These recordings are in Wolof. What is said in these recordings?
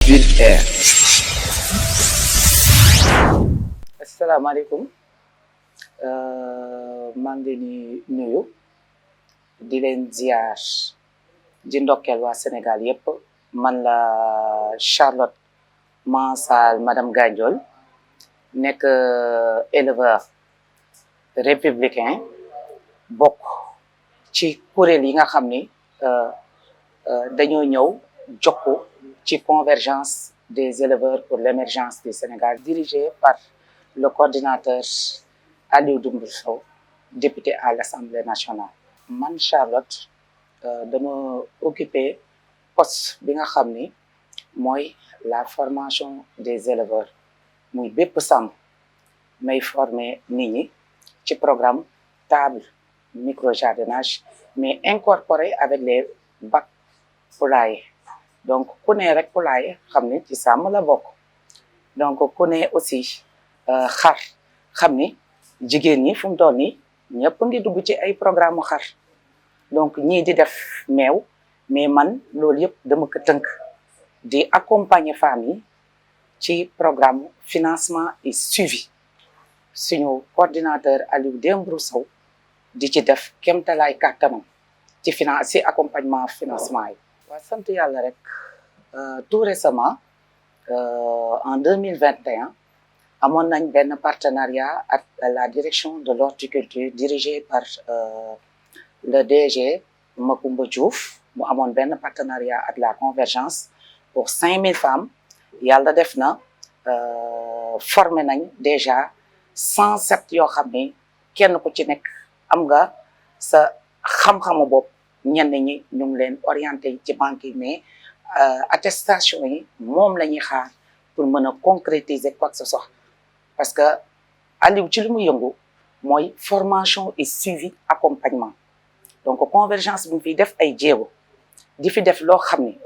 Winndere. asalaamaaleykum maa ngi leen di nuyu di leen ziar di ndokkeel waa Sénégal yépp man la Charlotte Mansal madame Gandiol nekk éleveur républicain bokk ci kuréel yi nga xam ni dañoo ñëw jokku ci convergence des éleveurs pour l'émergence du Sénégal dirigé par le coordinateur duum22, député à l'Assemblée nationale. Man Charlotte dama occupé poste bi nga xam ni mooy la formation des éleveurs muy bépp sàmm may former nit ñi ci programme table micro-jardinage mais incorporé avec les bacs poulailler. Donc ku ne rek poulailler xam ni ci sàmm la bokk donc ku ne aussi xar xam ni jigéen ñi fu mu toll nii ñëpp ngi dugg ci ay programme mu xar donc ñii di def meew mais man loolu yëpp dama ko tënk di accompagner femmes yi ci programme financement et suivi suñu coordinateur duum22 di ci def kéemtalaay kàttanam ci ci accompagnement financement yi. waaw sant yàlla rek tout récemment en 2021 amoon nañ benn partenariat ak la direction de l'horticulture dirigée par le DG Macoumba Diouf mu amoon benn partenariat ak la convergence pour 5000 femmes yàlla def na formé nañ déjà 107 yoo xam ni kenn ku ci nekk am nga sa xam-xamu bopp ñenn ñi ñu ngi leen orienté ci banque yi mais attestation yi moom la ñuy xaar pour mën a concrétiser quoi que ce soit parce que Aliou ci li mu yëngu mooy formation et suivi accompagnement donc convergence bi ñu fiy def ay jéego di fi def loo xam ni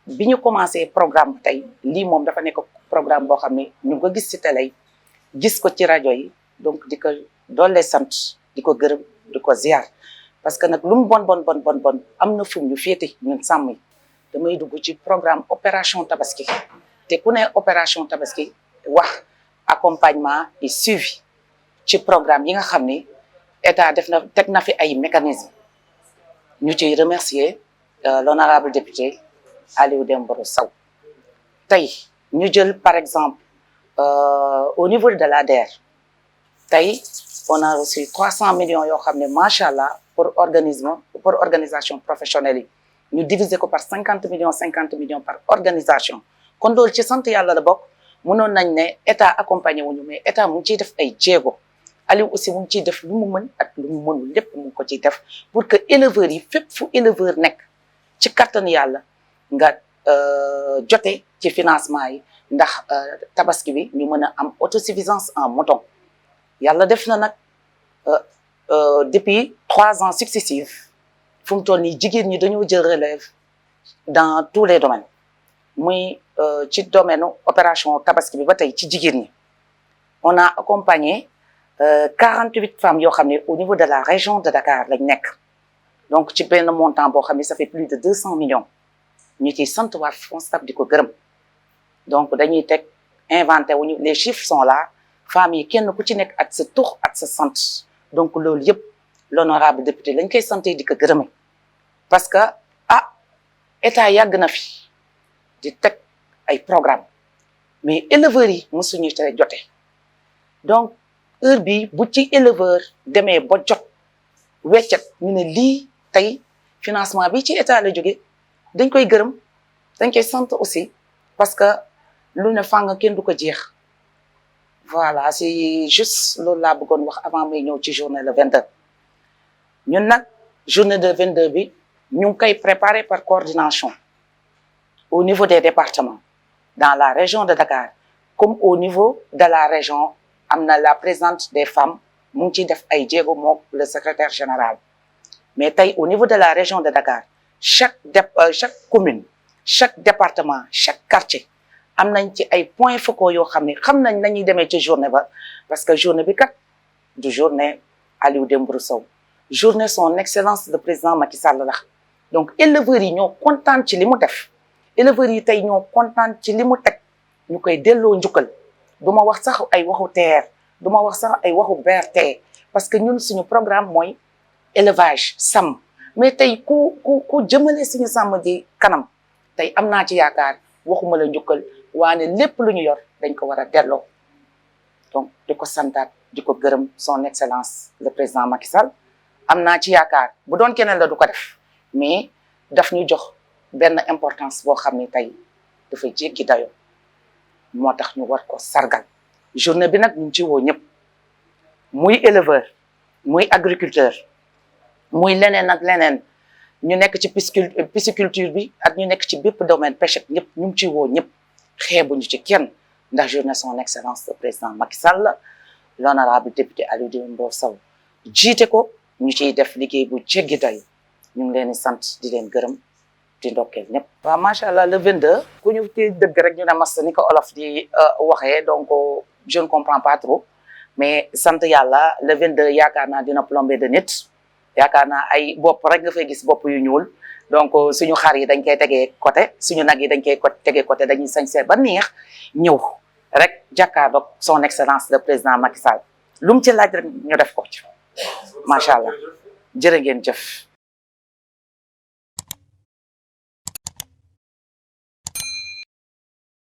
bi ñu commencé programme tey lii moom dafa nekk programme boo xam ni ñu ngi ko gis ci télé yi gis ko ci rajo yi donc di ko doole sant di ko gërëm di ko ziar parce que nag lu mu bon am na fu ñu féete ñun sàmm yi damay dugg ci programme opération tabaski te ku ne opération tabaski wax accompagnement et suivi ci programme yi nga xam ni état def na teg na fi ay mécanismes ñu ciy remercier l'honorable député duum22. tey ñu jël par exemple au niveau de la DER tey on a reçu 300 millions yoo xam ne macha allah pour organisation professionnelle yi ñu diviser ko par 50 millions par organisation kon loolu ci sant yàlla la bokk mënoon nañ ne état accompagné wuñu mais état mu ngi ciy def ay jéego Aliou aussi mu ngi ciy def lu mu mën ak lu mu mënul lépp mu ngi ko ciy def pour que éleveurs yi fépp fu éleveur nekk ci kattan yàlla nga jote ci financement yi ndax tabaski bi ñu mën a am autosuffisance en mouton yàlla def na nag depuis 3 ans successifs fu mu toll nii jigéen ñi dañoo jël relève dans tous les domaines muy ci domaine opération tabaski bi ba tey ci jigéen ñi on a accompagné 48 femmes yoo xam ne au niveau de la région de Dakar lañ nekk donc ci benn montant boo xam ne ça fait plus de 200 millions ñu ciy sant waa FONSTAB di ko gërëm donc dañuy teg inventé wuñu les chiffres sont là femmes yi kenn ku ci nekk ak sa tur ak sa sant donc loolu yëpp l'honorable député lañ koy santé di ko gërëme parce que état yàgg na fi di teg ay programme mais éleveurs yi mosuñu te jote donc heure bi bu ci éleveur demee ba jot weccet ñu ne lii tey financement bi ci état la jóge dañ koy gërëm dañ koy sant aussi parce que lu ne fàng kenn du ko jeex voilà c'est juste loolu laa bëggoon wax avant muy ñëw ci journée le 22 ñun nag journée de 22 bi ñu ngi koy préparé par coordination au niveau des départements dans la région de Dakar comme au niveau de la région am na la présidente des femmes mu ngi ciy def ay jéego moom le secrétaire général mais tey au niveau de la région de Dakar chaque commune chaque département chaque quartier am nañ ci ay points focaux yoo xam ne xam nañ nañuy demee ci journée ba parce que journée bi kat du journée duum22 journée son excellence le président Macky Sall la donc éleveurs yi ñoo kontaan ci li mu def éleveurs yi tey ñoo kontaan ci li mu teg ñu koy delloo njukkal du ma wax sax ay waxu TER du ma wax sax ay waxu BRT parce que ñun suñu programme mooy élevage sàmm mais tey ku jëmale suñu sàmm ji kanam tey am naa ci yaakaar waxuma la njukkal waane lépp lu ñu yor dañ ko war a delloo donc di ko santaat di ko gërëm son excellence le président Macky Sall am naa ci yaakaar bu doon keneen la du ko def mais daf ñu jox benn importance boo xam ne tey dafa jéggi dayo moo tax ñu war ko sargal journée bi nag ñu ci woo ñëpp muy éleveur muy agriculteur muy leneen ak leneen ñu nekk ci pisciculture bi ak ñu nekk ci bépp domaine pêche ñëpp ñu ngi ci woo ñëpp xeebuñu ci kenn ndax journée son excellence le président Macky Sall l'honorable député Aliou duum22 jiite ko ñu ciy def liggéey bu jéggi dayo ñu ngi leen di sant di leen gërëm di ndokkeel ñëpp. waaw macha allah le 22 ku ñu ci dëgg rek ñu ne mas ni ko olof di waxee donc je ne comprends pas trop mais sant yàlla le 22 yaakaar naa dina plombé de nit yaakaar naa ay bopp rek nga fay gis bopp yu ñuul donc suñu xar yi dañ koy tegee côté suñu nag yi dañ koy tegee côté dañuy sañse ba neex ñëw rek jàkkaarloog son excellence le président Macky Sall lu mu ci laaj rek ñu def ko ci macha allah jërë ngeen jëf.